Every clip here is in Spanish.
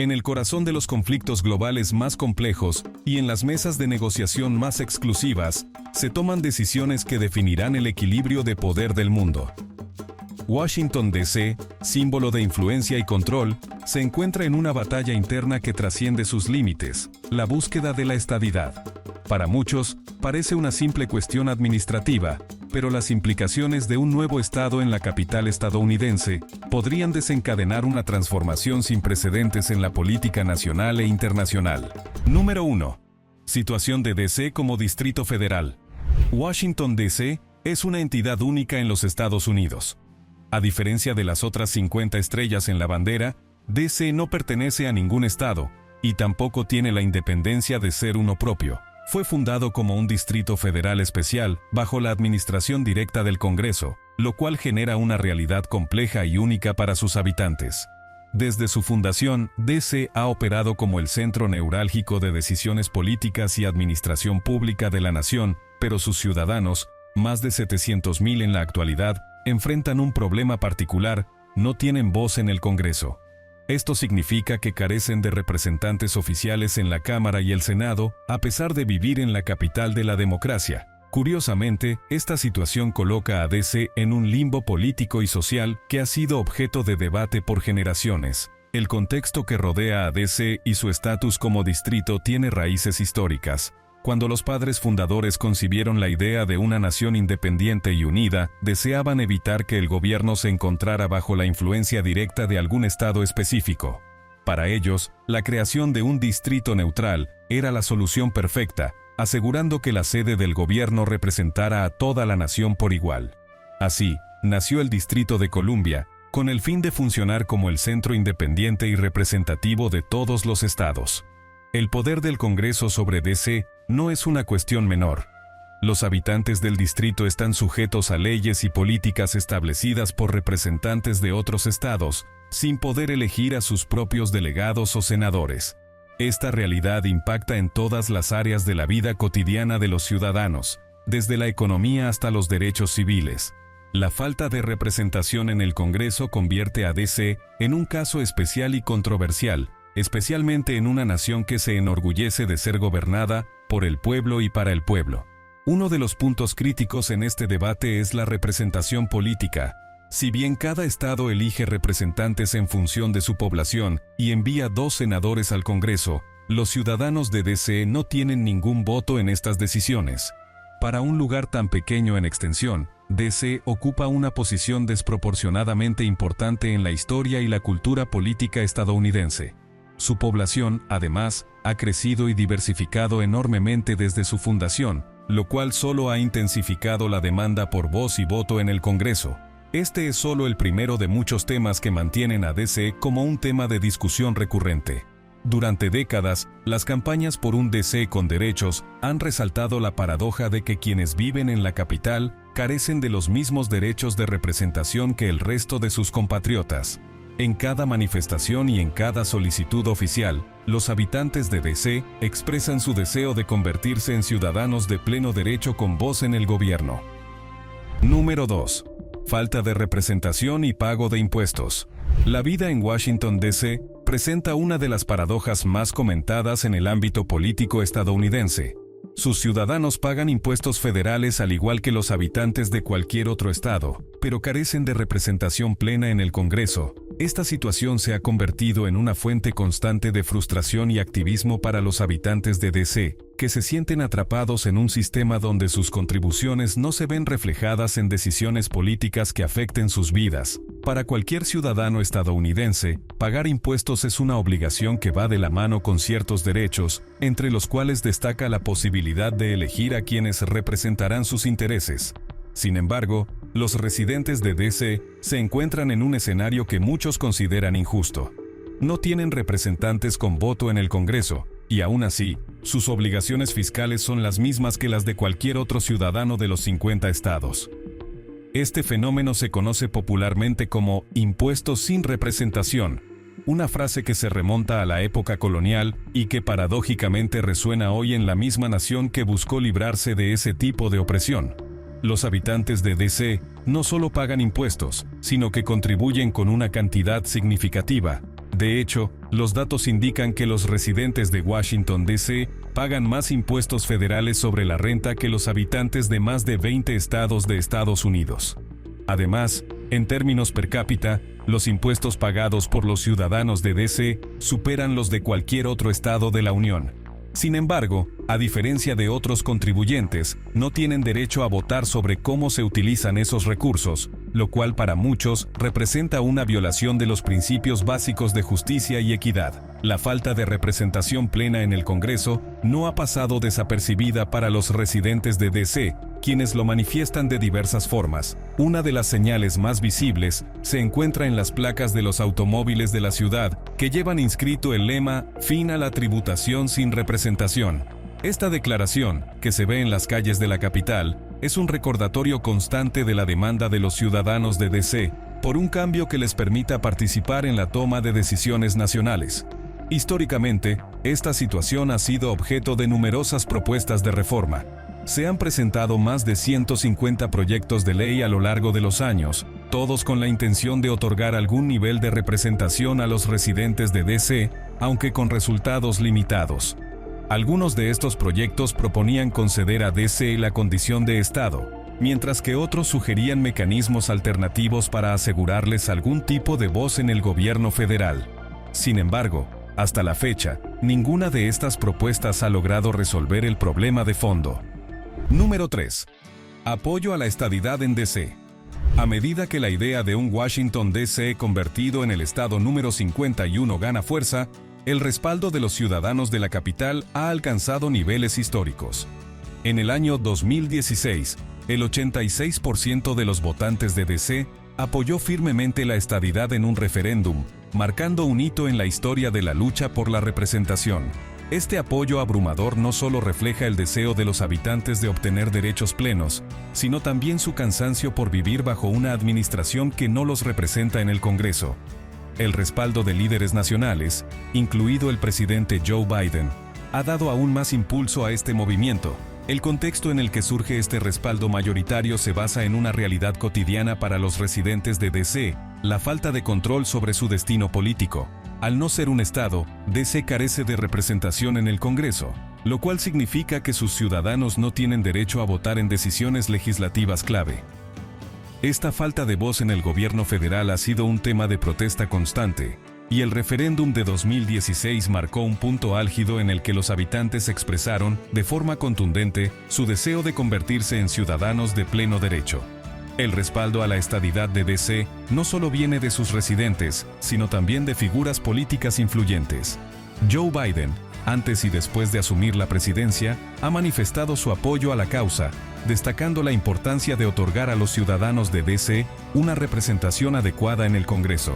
En el corazón de los conflictos globales más complejos y en las mesas de negociación más exclusivas, se toman decisiones que definirán el equilibrio de poder del mundo. Washington, D.C., símbolo de influencia y control, se encuentra en una batalla interna que trasciende sus límites, la búsqueda de la estadidad. Para muchos, parece una simple cuestión administrativa, pero las implicaciones de un nuevo estado en la capital estadounidense podrían desencadenar una transformación sin precedentes en la política nacional e internacional. Número 1. Situación de D.C. como Distrito Federal. Washington, D.C. es una entidad única en los Estados Unidos. A diferencia de las otras 50 estrellas en la bandera, D.C. no pertenece a ningún estado, y tampoco tiene la independencia de ser uno propio. Fue fundado como un distrito federal especial, bajo la administración directa del Congreso, lo cual genera una realidad compleja y única para sus habitantes. Desde su fundación, D.C. ha operado como el centro neurálgico de decisiones políticas y administración pública de la nación, pero sus ciudadanos, más de 700,000 en la actualidad, enfrentan un problema particular: no tienen voz en el Congreso. Esto significa que carecen de representantes oficiales en la Cámara y el Senado, a pesar de vivir en la capital de la democracia. Curiosamente, esta situación coloca a D.C. en un limbo político y social que ha sido objeto de debate por generaciones. El contexto que rodea a D.C. y su estatus como distrito tiene raíces históricas. Cuando los padres fundadores concibieron la idea de una nación independiente y unida, deseaban evitar que el gobierno se encontrara bajo la influencia directa de algún estado específico. Para ellos, la creación de un distrito neutral era la solución perfecta, asegurando que la sede del gobierno representara a toda la nación por igual. Así, nació el Distrito de Columbia, con el fin de funcionar como el centro independiente y representativo de todos los estados. El poder del Congreso sobre D.C. no es una cuestión menor. Los habitantes del distrito están sujetos a leyes y políticas establecidas por representantes de otros estados, sin poder elegir a sus propios delegados o senadores. Esta realidad impacta en todas las áreas de la vida cotidiana de los ciudadanos, desde la economía hasta los derechos civiles. La falta de representación en el Congreso convierte a D.C. en un caso especial y controversial, especialmente en una nación que se enorgullece de ser gobernada por el pueblo y para el pueblo. Uno de los puntos críticos en este debate es la representación política. Si bien cada estado elige representantes en función de su población y envía 2 senadores al Congreso, los ciudadanos de D.C. no tienen ningún voto en estas decisiones. Para un lugar tan pequeño en extensión, D.C. ocupa una posición desproporcionadamente importante en la historia y la cultura política estadounidense. Su población, además, ha crecido y diversificado enormemente desde su fundación, lo cual solo ha intensificado la demanda por voz y voto en el Congreso. Este es solo el primero de muchos temas que mantienen a D.C. como un tema de discusión recurrente. Durante décadas, las campañas por un D.C. con derechos han resaltado la paradoja de que quienes viven en la capital carecen de los mismos derechos de representación que el resto de sus compatriotas. En cada manifestación y en cada solicitud oficial, los habitantes de D.C. expresan su deseo de convertirse en ciudadanos de pleno derecho con voz en el gobierno. Número 2. Falta de representación y pago de impuestos. La vida en Washington, D.C. presenta una de las paradojas más comentadas en el ámbito político estadounidense. Sus ciudadanos pagan impuestos federales al igual que los habitantes de cualquier otro estado, pero carecen de representación plena en el Congreso. Esta situación se ha convertido en una fuente constante de frustración y activismo para los habitantes de D.C., que se sienten atrapados en un sistema donde sus contribuciones no se ven reflejadas en decisiones políticas que afecten sus vidas. Para cualquier ciudadano estadounidense, pagar impuestos es una obligación que va de la mano con ciertos derechos, entre los cuales destaca la posibilidad de elegir a quienes representarán sus intereses. Sin embargo, los residentes de D.C. se encuentran en un escenario que muchos consideran injusto. No tienen representantes con voto en el Congreso, y aún así, sus obligaciones fiscales son las mismas que las de cualquier otro ciudadano de los 50 estados. Este fenómeno se conoce popularmente como impuestos sin representación, una frase que se remonta a la época colonial y que paradójicamente resuena hoy en la misma nación que buscó librarse de ese tipo de opresión. Los habitantes de D.C. no solo pagan impuestos, sino que contribuyen con una cantidad significativa. De hecho, los datos indican que los residentes de Washington, D.C. pagan más impuestos federales sobre la renta que los habitantes de más de 20 estados de Estados Unidos. Además, en términos per cápita, los impuestos pagados por los ciudadanos de D.C. superan los de cualquier otro estado de la Unión. Sin embargo, a diferencia de otros contribuyentes, no tienen derecho a votar sobre cómo se utilizan esos recursos, lo cual para muchos representa una violación de los principios básicos de justicia y equidad. La falta de representación plena en el Congreso no ha pasado desapercibida para los residentes de D.C., quienes lo manifiestan de diversas formas. Una de las señales más visibles se encuentra en las placas de los automóviles de la ciudad, que llevan inscrito el lema «Fin a la tributación sin representación». Esta declaración, que se ve en las calles de la capital, es un recordatorio constante de la demanda de los ciudadanos de D.C. por un cambio que les permita participar en la toma de decisiones nacionales. Históricamente, esta situación ha sido objeto de numerosas propuestas de reforma. Se han presentado más de 150 proyectos de ley a lo largo de los años, todos con la intención de otorgar algún nivel de representación a los residentes de D.C., aunque con resultados limitados. Algunos de estos proyectos proponían conceder a D.C. la condición de Estado, mientras que otros sugerían mecanismos alternativos para asegurarles algún tipo de voz en el gobierno federal. Sin embargo, hasta la fecha, ninguna de estas propuestas ha logrado resolver el problema de fondo. Número 3. Apoyo a la estadidad en D.C. A medida que la idea de un Washington D.C. convertido en el estado número 51 gana fuerza, el respaldo de los ciudadanos de la capital ha alcanzado niveles históricos. En el año 2016, el 86% de los votantes de D.C. apoyó firmemente la estadidad en un referéndum, marcando un hito en la historia de la lucha por la representación. Este apoyo abrumador no solo refleja el deseo de los habitantes de obtener derechos plenos, sino también su cansancio por vivir bajo una administración que no los representa en el Congreso. El respaldo de líderes nacionales, incluido el presidente Joe Biden, ha dado aún más impulso a este movimiento. El contexto en el que surge este respaldo mayoritario se basa en una realidad cotidiana para los residentes de D.C., la falta de control sobre su destino político. Al no ser un estado, D.C. carece de representación en el Congreso, lo cual significa que sus ciudadanos no tienen derecho a votar en decisiones legislativas clave. Esta falta de voz en el gobierno federal ha sido un tema de protesta constante, y el referéndum de 2016 marcó un punto álgido en el que los habitantes expresaron, de forma contundente, su deseo de convertirse en ciudadanos de pleno derecho. El respaldo a la estadidad de D.C. no solo viene de sus residentes, sino también de figuras políticas influyentes. Joe Biden, antes y después de asumir la presidencia, ha manifestado su apoyo a la causa, destacando la importancia de otorgar a los ciudadanos de D.C. una representación adecuada en el Congreso.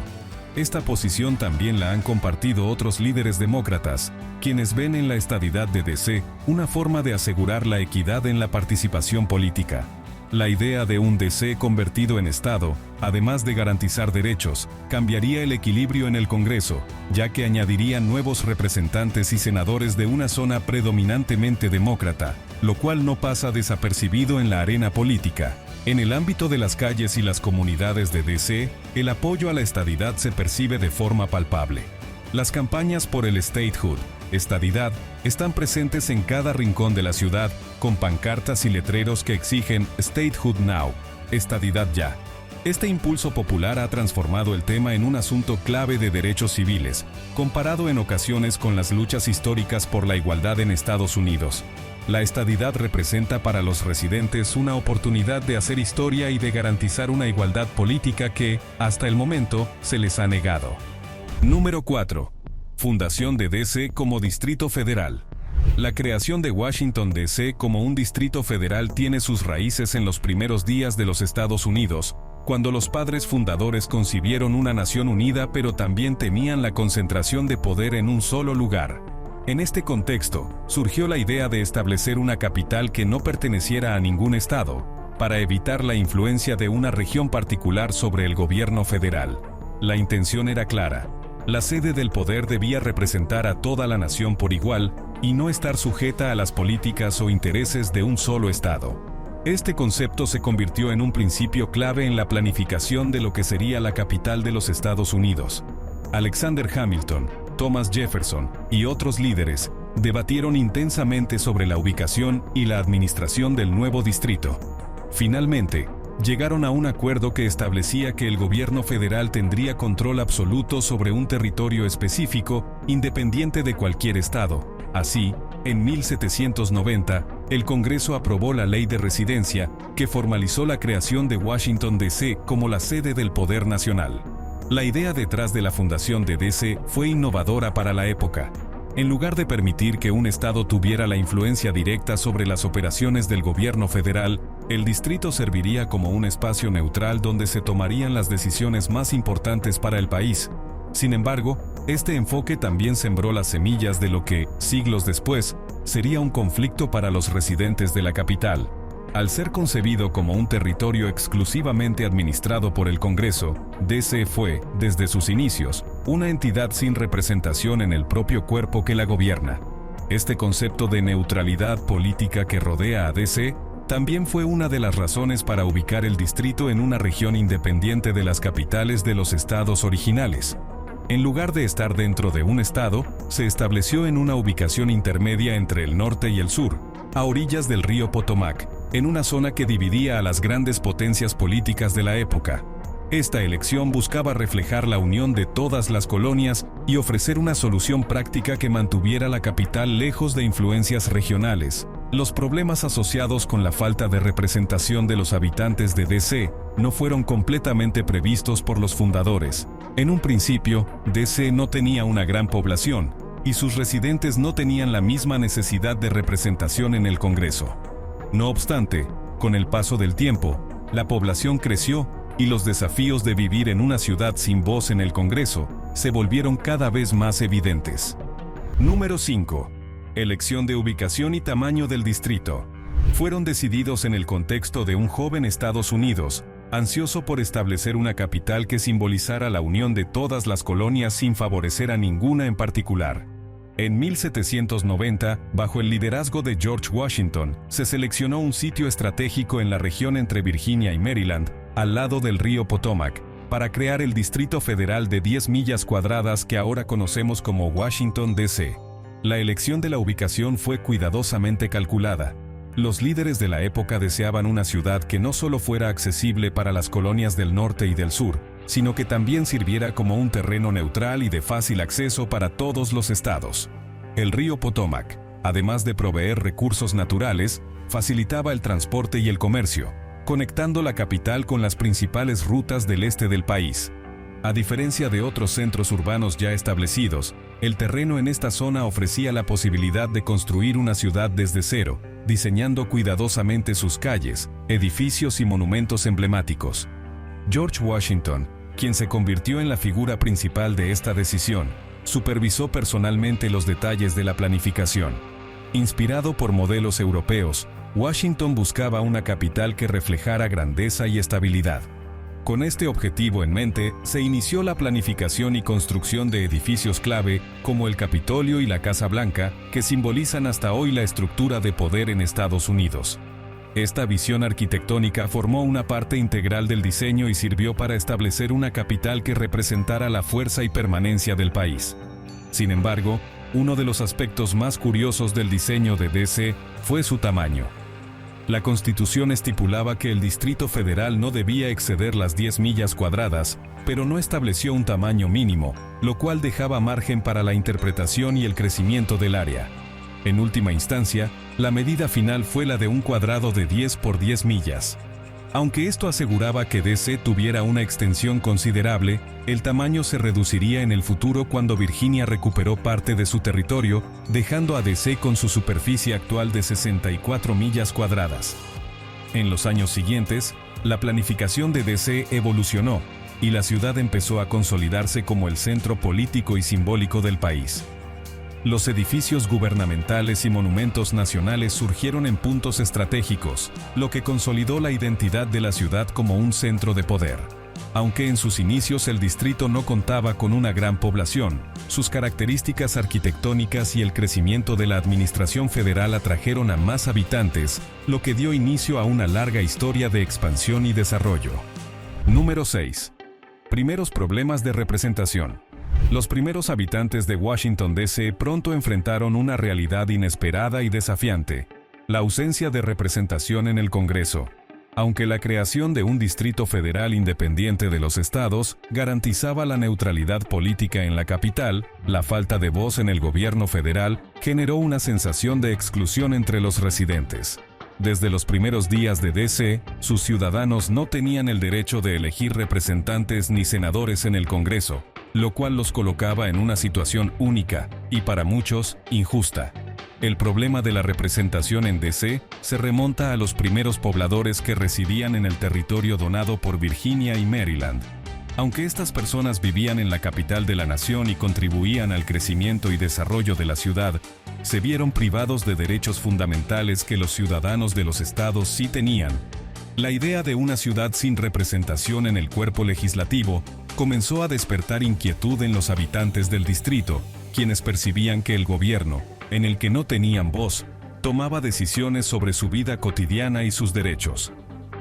Esta posición también la han compartido otros líderes demócratas, quienes ven en la estadidad de D.C. una forma de asegurar la equidad en la participación política. La idea de un D.C. convertido en Estado, además de garantizar derechos, cambiaría el equilibrio en el Congreso, ya que añadiría nuevos representantes y senadores de una zona predominantemente demócrata, lo cual no pasa desapercibido en la arena política. En el ámbito de las calles y las comunidades de D.C., el apoyo a la estadidad se percibe de forma palpable. Las campañas por el statehood, estadidad, están presentes en cada rincón de la ciudad, con pancartas y letreros que exigen Statehood Now, estadidad ya. Este impulso popular ha transformado el tema en un asunto clave de derechos civiles, comparado en ocasiones con las luchas históricas por la igualdad en Estados Unidos. La estadidad representa para los residentes una oportunidad de hacer historia y de garantizar una igualdad política que, hasta el momento, se les ha negado. Número 4. Fundación de D.C. como Distrito Federal. La creación de Washington, D.C. como un distrito federal tiene sus raíces en los primeros días de los Estados Unidos, cuando los padres fundadores concibieron una nación unida pero también temían la concentración de poder en un solo lugar. En este contexto, surgió la idea de establecer una capital que no perteneciera a ningún estado, para evitar la influencia de una región particular sobre el gobierno federal. La intención era clara. La sede del poder debía representar a toda la nación por igual y no estar sujeta a las políticas o intereses de un solo estado. Este concepto se convirtió en un principio clave en la planificación de lo que sería la capital de los Estados Unidos. Alexander Hamilton, Thomas Jefferson y otros líderes debatieron intensamente sobre la ubicación y la administración del nuevo distrito. Finalmente, llegaron a un acuerdo que establecía que el gobierno federal tendría control absoluto sobre un territorio específico, independiente de cualquier estado. Así, en 1790, el Congreso aprobó la Ley de Residencia, que formalizó la creación de Washington, D.C. como la sede del poder nacional. La idea detrás de la fundación de D.C. fue innovadora para la época. En lugar de permitir que un estado tuviera la influencia directa sobre las operaciones del gobierno federal, el distrito serviría como un espacio neutral donde se tomarían las decisiones más importantes para el país. Sin embargo, este enfoque también sembró las semillas de lo que, siglos después, sería un conflicto para los residentes de la capital. Al ser concebido como un territorio exclusivamente administrado por el Congreso, D.C. fue, desde sus inicios, una entidad sin representación en el propio cuerpo que la gobierna. Este concepto de neutralidad política que rodea a D.C. también fue una de las razones para ubicar el distrito en una región independiente de las capitales de los estados originales. En lugar de estar dentro de un estado, se estableció en una ubicación intermedia entre el norte y el sur, a orillas del río Potomac, en una zona que dividía a las grandes potencias políticas de la época. Esta elección buscaba reflejar la unión de todas las colonias y ofrecer una solución práctica que mantuviera la capital lejos de influencias regionales. Los problemas asociados con la falta de representación de los habitantes de D.C. no fueron completamente previstos por los fundadores. En un principio, D.C. no tenía una gran población, y sus residentes no tenían la misma necesidad de representación en el Congreso. No obstante, con el paso del tiempo, la población creció y los desafíos de vivir en una ciudad sin voz en el Congreso se volvieron cada vez más evidentes. Número 5. Elección de ubicación y tamaño del distrito. Fueron decididos en el contexto de un joven Estados Unidos, ansioso por establecer una capital que simbolizara la unión de todas las colonias sin favorecer a ninguna en particular. En 1790, bajo el liderazgo de George Washington, se seleccionó un sitio estratégico en la región entre Virginia y Maryland, al lado del río Potomac, para crear el Distrito Federal de 10 millas cuadradas que ahora conocemos como Washington, D.C. La elección de la ubicación fue cuidadosamente calculada. Los líderes de la época deseaban una ciudad que no solo fuera accesible para las colonias del norte y del sur, sino que también sirviera como un terreno neutral y de fácil acceso para todos los estados. El río Potomac, además de proveer recursos naturales, facilitaba el transporte y el comercio, conectando la capital con las principales rutas del este del país. A diferencia de otros centros urbanos ya establecidos, el terreno en esta zona ofrecía la posibilidad de construir una ciudad desde cero, diseñando cuidadosamente sus calles, edificios y monumentos emblemáticos. George Washington, quien se convirtió en la figura principal de esta decisión, supervisó personalmente los detalles de la planificación. Inspirado por modelos europeos, Washington buscaba una capital que reflejara grandeza y estabilidad. Con este objetivo en mente, se inició la planificación y construcción de edificios clave, como el Capitolio y la Casa Blanca, que simbolizan hasta hoy la estructura de poder en Estados Unidos. Esta visión arquitectónica formó una parte integral del diseño y sirvió para establecer una capital que representara la fuerza y permanencia del país. Sin embargo, uno de los aspectos más curiosos del diseño de D.C. fue su tamaño. La Constitución estipulaba que el Distrito Federal no debía exceder las 10 millas cuadradas, pero no estableció un tamaño mínimo, lo cual dejaba margen para la interpretación y el crecimiento del área. En última instancia, la medida final fue la de un cuadrado de 10 por 10 millas. Aunque esto aseguraba que D.C. tuviera una extensión considerable, el tamaño se reduciría en el futuro cuando Virginia recuperó parte de su territorio, dejando a D.C. con su superficie actual de 64 millas cuadradas. En los años siguientes, la planificación de D.C. evolucionó, y la ciudad empezó a consolidarse como el centro político y simbólico del país. Los edificios gubernamentales y monumentos nacionales surgieron en puntos estratégicos, lo que consolidó la identidad de la ciudad como un centro de poder. Aunque en sus inicios el distrito no contaba con una gran población, sus características arquitectónicas y el crecimiento de la administración federal atrajeron a más habitantes, lo que dio inicio a una larga historia de expansión y desarrollo. Número 6. Primeros problemas de representación. Los primeros habitantes de Washington, D.C. pronto enfrentaron una realidad inesperada y desafiante: la ausencia de representación en el Congreso. Aunque la creación de un distrito federal independiente de los estados garantizaba la neutralidad política en la capital, la falta de voz en el gobierno federal generó una sensación de exclusión entre los residentes. Desde los primeros días de D.C., sus ciudadanos no tenían el derecho de elegir representantes ni senadores en el Congreso, lo cual los colocaba en una situación única y, para muchos, injusta. El problema de la representación en D.C. se remonta a los primeros pobladores que residían en el territorio donado por Virginia y Maryland. Aunque estas personas vivían en la capital de la nación y contribuían al crecimiento y desarrollo de la ciudad, se vieron privados de derechos fundamentales que los ciudadanos de los estados sí tenían. La idea de una ciudad sin representación en el cuerpo legislativo comenzó a despertar inquietud en los habitantes del distrito, quienes percibían que el gobierno, en el que no tenían voz, tomaba decisiones sobre su vida cotidiana y sus derechos.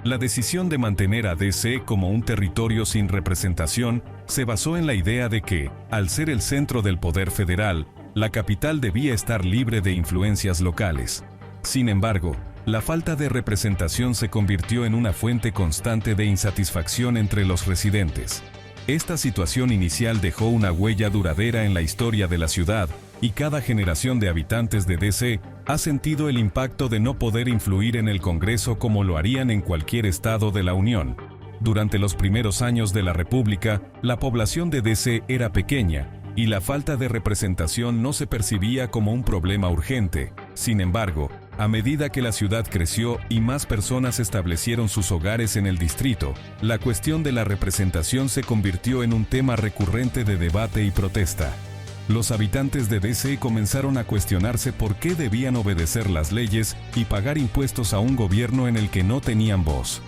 La decisión de mantener a D.C. como un territorio sin representación se basó en la idea de que, al ser el centro del poder federal, la capital debía estar libre de influencias locales. Sin embargo, la falta de representación se convirtió en una fuente constante de insatisfacción entre los residentes. Esta situación inicial dejó una huella duradera en la historia de la ciudad, y cada generación de habitantes de D.C. ha sentido el impacto de no poder influir en el Congreso como lo harían en cualquier estado de la Unión. Durante los primeros años de la República, la población de D.C. era pequeña, y la falta de representación no se percibía como un problema urgente. Sin embargo, a medida que la ciudad creció y más personas establecieron sus hogares en el distrito, la cuestión de la representación se convirtió en un tema recurrente de debate y protesta. Los habitantes de D.C. comenzaron a cuestionarse por qué debían obedecer las leyes y pagar impuestos a un gobierno en el que no tenían voz.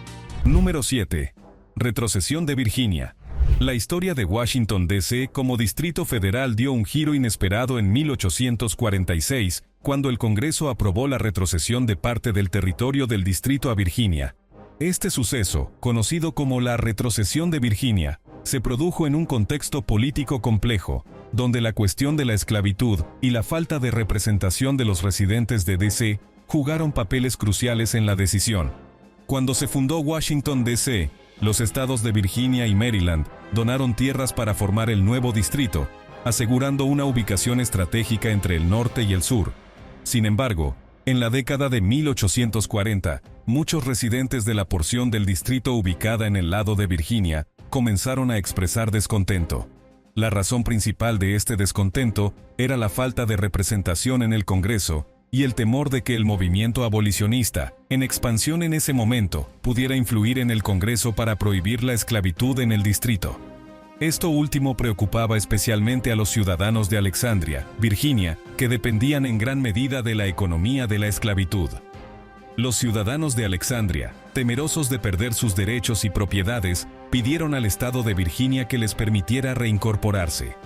Número 7. Retrocesión de Virginia. La historia de Washington, D.C. como distrito federal dio un giro inesperado en 1846, cuando el Congreso aprobó la retrocesión de parte del territorio del distrito a Virginia. Este suceso, conocido como la retrocesión de Virginia, se produjo en un contexto político complejo, donde la cuestión de la esclavitud y la falta de representación de los residentes de D.C. jugaron papeles cruciales en la decisión. Cuando se fundó Washington, D.C., los estados de Virginia y Maryland donaron tierras para formar el nuevo distrito, asegurando una ubicación estratégica entre el norte y el sur. Sin embargo, en la década de 1840, muchos residentes de la porción del distrito ubicada en el lado de Virginia comenzaron a expresar descontento. La razón principal de este descontento era la falta de representación en el Congreso y el temor de que el movimiento abolicionista, en expansión en ese momento, pudiera influir en el Congreso para prohibir la esclavitud en el distrito. Esto último preocupaba especialmente a los ciudadanos de Alexandria, Virginia, que dependían en gran medida de la economía de la esclavitud. Los ciudadanos de Alexandria, temerosos de perder sus derechos y propiedades, pidieron al estado de Virginia que les permitiera reincorporarse.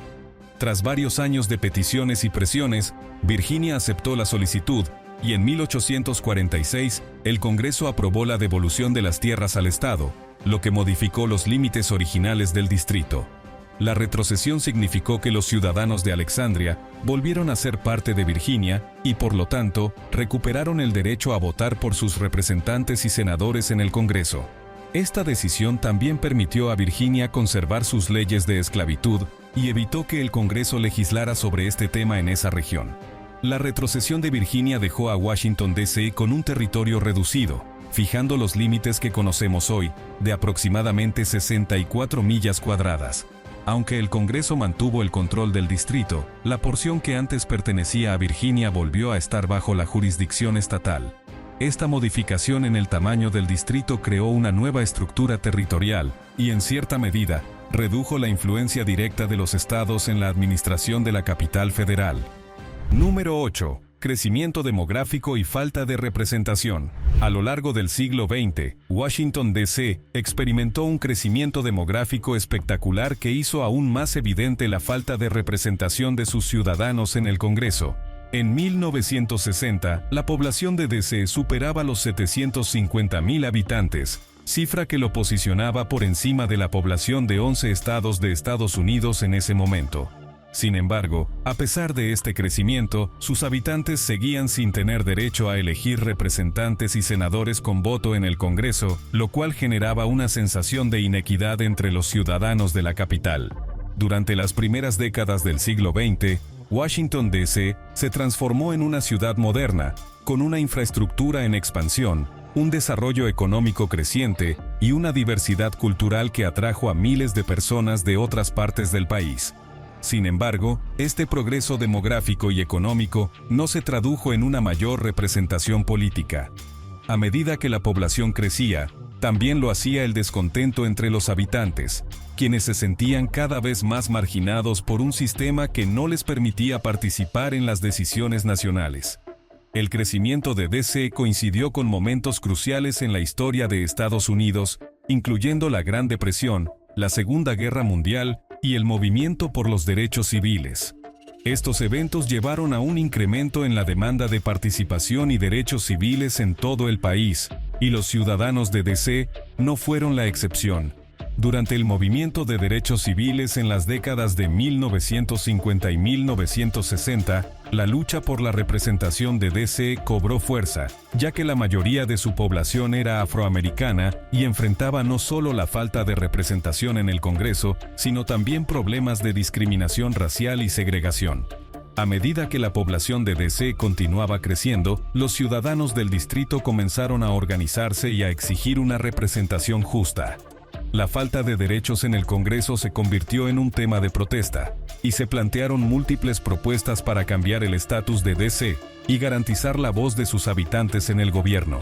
Tras varios años de peticiones y presiones, Virginia aceptó la solicitud, y en 1846 el Congreso aprobó la devolución de las tierras al estado, lo que modificó los límites originales del distrito. La retrocesión significó que los ciudadanos de Alexandria volvieron a ser parte de Virginia y, por lo tanto, recuperaron el derecho a votar por sus representantes y senadores en el Congreso. Esta decisión también permitió a Virginia conservar sus leyes de esclavitud y evitó que el Congreso legislara sobre este tema en esa región. La retrocesión de Virginia dejó a Washington, D.C. con un territorio reducido, fijando los límites que conocemos hoy, de aproximadamente 64 millas cuadradas. Aunque el Congreso mantuvo el control del distrito, la porción que antes pertenecía a Virginia volvió a estar bajo la jurisdicción estatal. Esta modificación en el tamaño del distrito creó una nueva estructura territorial y, en cierta medida, redujo la influencia directa de los estados en la administración de la capital federal. Número 8. Crecimiento demográfico y falta de representación. A lo largo del siglo XX, Washington, D.C. experimentó un crecimiento demográfico espectacular que hizo aún más evidente la falta de representación de sus ciudadanos en el Congreso. En 1960, la población de D.C. superaba los 750,000 habitantes, cifra que lo posicionaba por encima de la población de 11 estados de Estados Unidos en ese momento. Sin embargo, a pesar de este crecimiento, sus habitantes seguían sin tener derecho a elegir representantes y senadores con voto en el Congreso, lo cual generaba una sensación de inequidad entre los ciudadanos de la capital. Durante las primeras décadas del siglo XX, Washington, D.C. se transformó en una ciudad moderna, con una infraestructura en expansión, un desarrollo económico creciente y una diversidad cultural que atrajo a miles de personas de otras partes del país. Sin embargo, este progreso demográfico y económico no se tradujo en una mayor representación política. A medida que la población crecía, también lo hacía el descontento entre los habitantes, quienes se sentían cada vez más marginados por un sistema que no les permitía participar en las decisiones nacionales. El crecimiento de D.C. coincidió con momentos cruciales en la historia de Estados Unidos, incluyendo la Gran Depresión, la Segunda Guerra Mundial y el movimiento por los derechos civiles. Estos eventos llevaron a un incremento en la demanda de participación y derechos civiles en todo el país, y los ciudadanos de D.C. no fueron la excepción. Durante el movimiento de derechos civiles en las décadas de 1950 y 1960, la lucha por la representación de D.C. cobró fuerza, ya que la mayoría de su población era afroamericana y enfrentaba no solo la falta de representación en el Congreso, sino también problemas de discriminación racial y segregación. A medida que la población de D.C. continuaba creciendo, los ciudadanos del distrito comenzaron a organizarse y a exigir una representación justa. La falta de derechos en el Congreso se convirtió en un tema de protesta, y se plantearon múltiples propuestas para cambiar el estatus de D.C. y garantizar la voz de sus habitantes en el gobierno.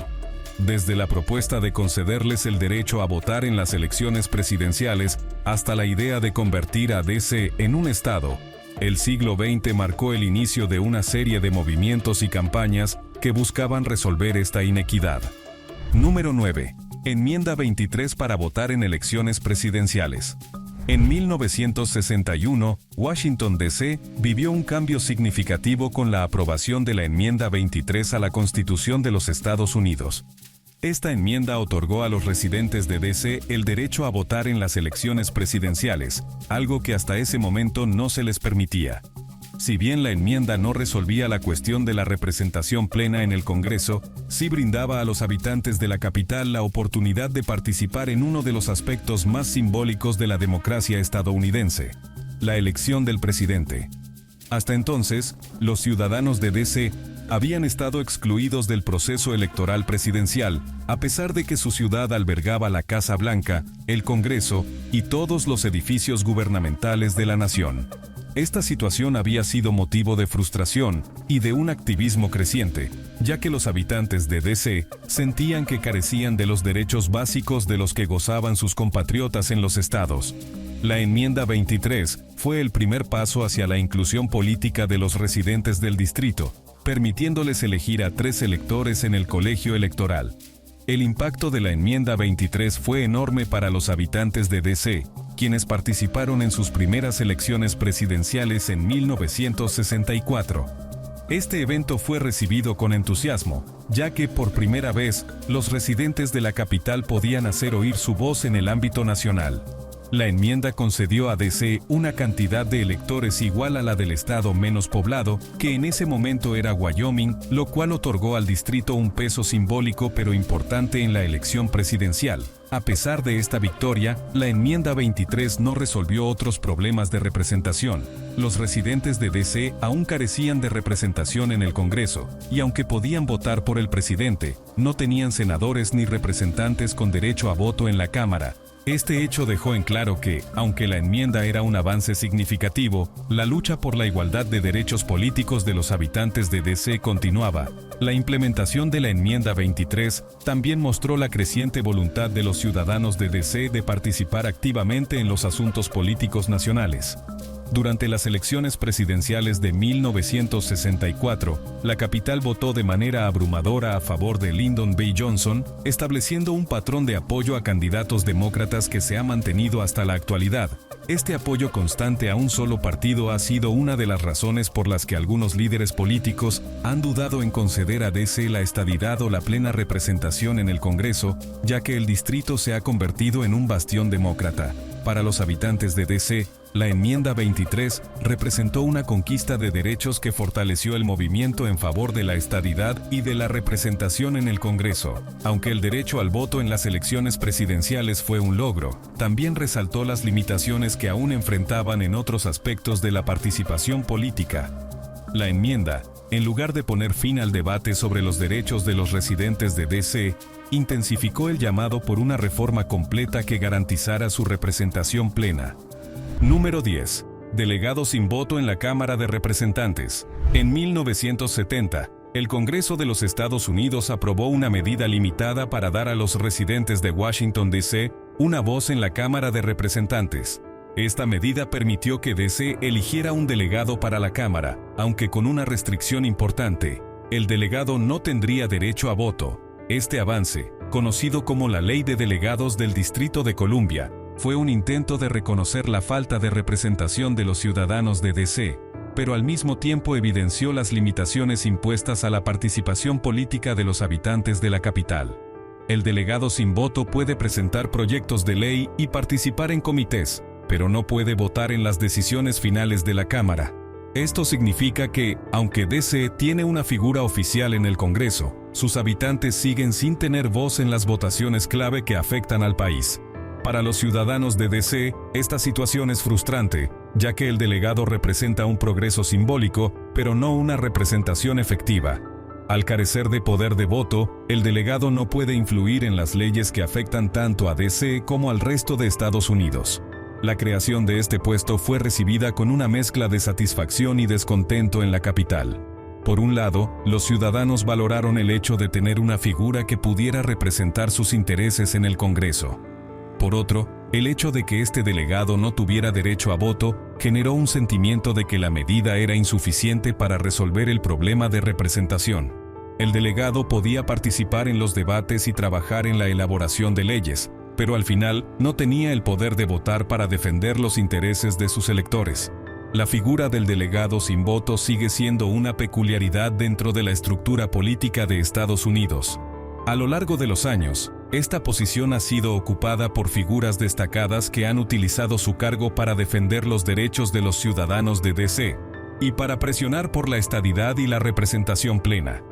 Desde la propuesta de concederles el derecho a votar en las elecciones presidenciales hasta la idea de convertir a D.C. en un estado, el siglo XX marcó el inicio de una serie de movimientos y campañas que buscaban resolver esta inequidad. Número 9. Enmienda 23 para votar en elecciones presidenciales. En 1961, Washington, D.C. vivió un cambio significativo con la aprobación de la Enmienda 23 a la Constitución de los Estados Unidos. Esta enmienda otorgó a los residentes de D.C. el derecho a votar en las elecciones presidenciales, algo que hasta ese momento no se les permitía. Si bien la enmienda no resolvía la cuestión de la representación plena en el Congreso, sí brindaba a los habitantes de la capital la oportunidad de participar en uno de los aspectos más simbólicos de la democracia estadounidense: la elección del presidente. Hasta entonces, los ciudadanos de D.C. habían estado excluidos del proceso electoral presidencial, a pesar de que su ciudad albergaba la Casa Blanca, el Congreso y todos los edificios gubernamentales de la nación. Esta situación había sido motivo de frustración y de un activismo creciente, ya que los habitantes de D.C. sentían que carecían de los derechos básicos de los que gozaban sus compatriotas en los estados. La Enmienda 23 fue el primer paso hacia la inclusión política de los residentes del distrito, permitiéndoles elegir a 3 electores en el colegio electoral. El impacto de la Enmienda 23 fue enorme para los habitantes de D.C., quienes participaron en sus primeras elecciones presidenciales en 1964. Este evento fue recibido con entusiasmo, ya que por primera vez los residentes de la capital podían hacer oír su voz en el ámbito nacional. La enmienda concedió a D.C. una cantidad de electores igual a la del estado menos poblado, que en ese momento era Wyoming, lo cual otorgó al distrito un peso simbólico pero importante en la elección presidencial. A pesar de esta victoria, la Enmienda 23 no resolvió otros problemas de representación. Los residentes de D.C. aún carecían de representación en el Congreso, y aunque podían votar por el presidente, no tenían senadores ni representantes con derecho a voto en la Cámara. Este hecho dejó en claro que, aunque la enmienda era un avance significativo, la lucha por la igualdad de derechos políticos de los habitantes de D.C. continuaba. La implementación de la Enmienda 23 también mostró la creciente voluntad de los ciudadanos de D.C. de participar activamente en los asuntos políticos nacionales. Durante las elecciones presidenciales de 1964, la capital votó de manera abrumadora a favor de Lyndon B. Johnson, estableciendo un patrón de apoyo a candidatos demócratas que se ha mantenido hasta la actualidad. Este apoyo constante a un solo partido ha sido una de las razones por las que algunos líderes políticos han dudado en conceder a D.C. la estadidad o la plena representación en el Congreso, ya que el distrito se ha convertido en un bastión demócrata. Para los habitantes de D.C., La enmienda 23 representó una conquista de derechos que fortaleció el movimiento en favor de la estadidad y de la representación en el Congreso. Aunque el derecho al voto en las elecciones presidenciales fue un logro, también resaltó las limitaciones que aún enfrentaban en otros aspectos de la participación política. La enmienda, en lugar de poner fin al debate sobre los derechos de los residentes de D.C., intensificó el llamado por una reforma completa que garantizara su representación plena. Número 10. Delegados sin voto en la Cámara de Representantes. En 1970, el Congreso de los Estados Unidos aprobó una medida limitada para dar a los residentes de Washington, D.C., una voz en la Cámara de Representantes. Esta medida permitió que D.C. eligiera un delegado para la Cámara, aunque con una restricción importante: el delegado no tendría derecho a voto. Este avance, conocido como la Ley de Delegados del Distrito de Columbia, fue un intento de reconocer la falta de representación de los ciudadanos de D.C., pero al mismo tiempo evidenció las limitaciones impuestas a la participación política de los habitantes de la capital. El delegado sin voto puede presentar proyectos de ley y participar en comités, pero no puede votar en las decisiones finales de la Cámara. Esto significa que, aunque D.C. tiene una figura oficial en el Congreso, sus habitantes siguen sin tener voz en las votaciones clave que afectan al país. Para los ciudadanos de D.C., esta situación es frustrante, ya que el delegado representa un progreso simbólico, pero no una representación efectiva. Al carecer de poder de voto, el delegado no puede influir en las leyes que afectan tanto a D.C. como al resto de Estados Unidos. La creación de este puesto fue recibida con una mezcla de satisfacción y descontento en la capital. Por un lado, los ciudadanos valoraron el hecho de tener una figura que pudiera representar sus intereses en el Congreso. Por otro, el hecho de que este delegado no tuviera derecho a voto generó un sentimiento de que la medida era insuficiente para resolver el problema de representación. El delegado podía participar en los debates y trabajar en la elaboración de leyes, pero al final no tenía el poder de votar para defender los intereses de sus electores. La figura del delegado sin voto sigue siendo una peculiaridad dentro de la estructura política de Estados Unidos. A lo largo de los años, esta posición ha sido ocupada por figuras destacadas que han utilizado su cargo para defender los derechos de los ciudadanos de D.C. y para presionar por la estadidad y la representación plena.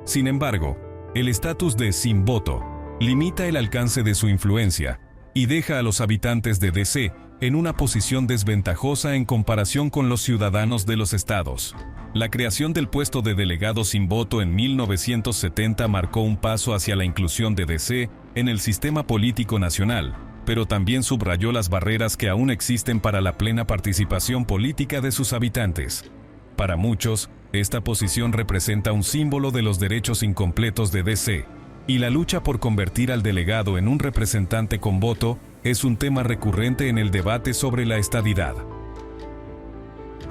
Sin embargo, el estatus de sin voto limita el alcance de su influencia y deja a los habitantes de D.C. en una posición desventajosa en comparación con los ciudadanos de los estados. La creación del puesto de delegado sin voto en 1970 marcó un paso hacia la inclusión de D.C. en el sistema político nacional, pero también subrayó las barreras que aún existen para la plena participación política de sus habitantes. Para muchos, esta posición representa un símbolo de los derechos incompletos de D.C., y la lucha por convertir al delegado en un representante con voto es un tema recurrente en el debate sobre la estadidad.